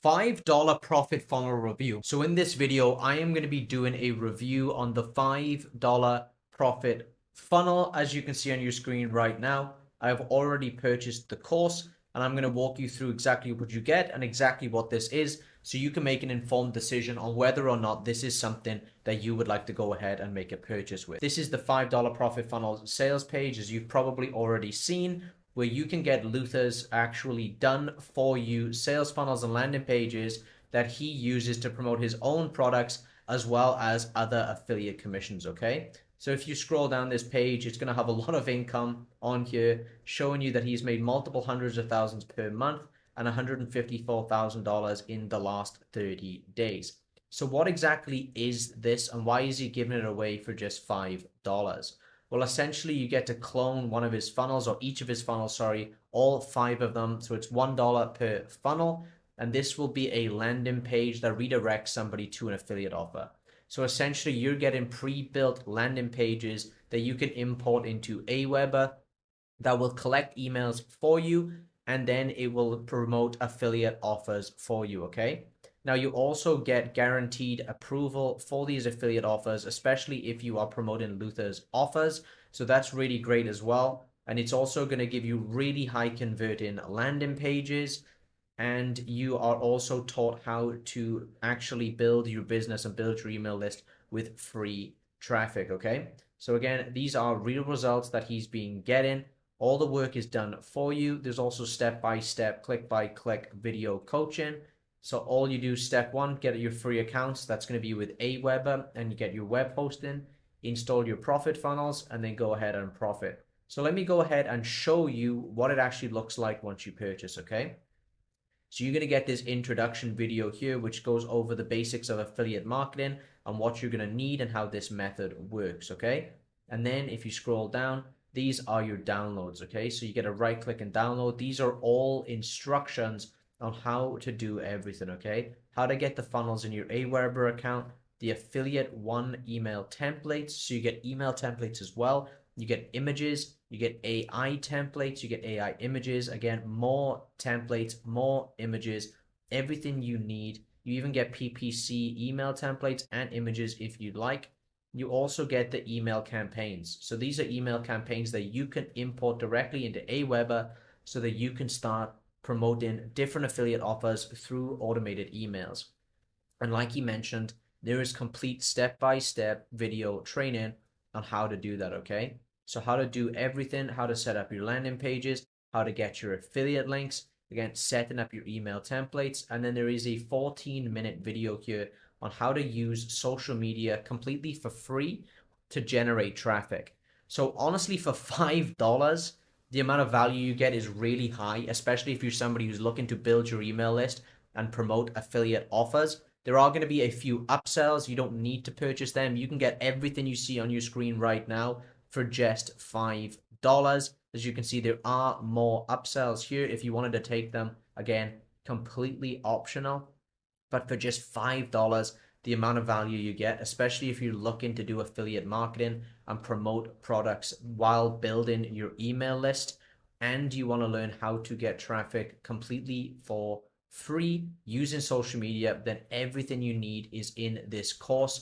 $5 profit funnel review. So in this video, I am going to be doing a review on the $5 profit funnel. As you can see on your screen right now, I've already purchased the course and I'm going to walk you through exactly what you get and exactly what this is so you can make an informed decision on whether or not this is something that you would like to go ahead and make a purchase with. This is the $5 profit funnel sales page, as you've probably already seen, where you can get Luther's actually done for you sales funnels and landing pages that he uses to promote his own products as well as other affiliate commissions, okay? So if you scroll down this page, it's going to have a lot of income on here showing you that he's made multiple hundreds of thousands per month and $154,000 in the last 30 days. So what exactly is this and why is he giving it away for just $5? Well, essentially you get to clone one of his funnels, or each of his funnels, sorry, all 5 of them. So it's $1 per funnel. And this will be a landing page that redirects somebody to an affiliate offer. So essentially you're getting pre-built landing pages that you can import into Aweber that will collect emails for you, and then it will promote affiliate offers for you, okay? Now you also get guaranteed approval for these affiliate offers, especially if you are promoting Luther's offers. So that's really great as well. And it's also going to give you really high converting landing pages. And you are also taught how to actually build your business and build your email list with free traffic, okay? So again, these are real results that he's been getting. All the work is done for you. There's also step-by-step, click-by-click video coaching. So all you do, step 1, get your free accounts. That's going to be with Aweber, and you get your web hosting, install your profit funnels, and then go ahead and profit. So let me go ahead and show you what it actually looks like once you purchase, okay? So you're going to get this introduction video here, which goes over the basics of affiliate marketing and what you're going to need and how this method works, okay? And then if you scroll down, these are your downloads, okay? So you get a right click and download. These are all instructions on how to do everything, okay? How to get the funnels in your Aweber account, the affiliate one email templates. So you get email templates as well. You get images, you get AI templates, you get AI images. Again, more templates, more images, everything you need. You even get PPC email templates and images if you'd like. You also get the email campaigns. So these are email campaigns that you can import directly into Aweber so that you can start promoting different affiliate offers through automated emails. And like he mentioned, there is complete step-by-step video training on how to do that, okay? So how to do everything, how to set up your landing pages, how to get your affiliate links, again, setting up your email templates, and then there is a 14-minute video here on how to use social media completely for free to generate traffic. So honestly, for $5, the amount of value you get is really high, especially if you're somebody who's looking to build your email list and promote affiliate offers. There are going to be a few upsells. You don't need to purchase them. You can get everything you see on your screen right now for just $5. As you can see, there are more upsells here if you wanted to take them. Again, completely optional. But for just $5, the amount of value you get, especially if you're looking to do affiliate marketing and promote products while building your email list, and you want to learn how to get traffic completely for free using social media, then everything you need is in this course.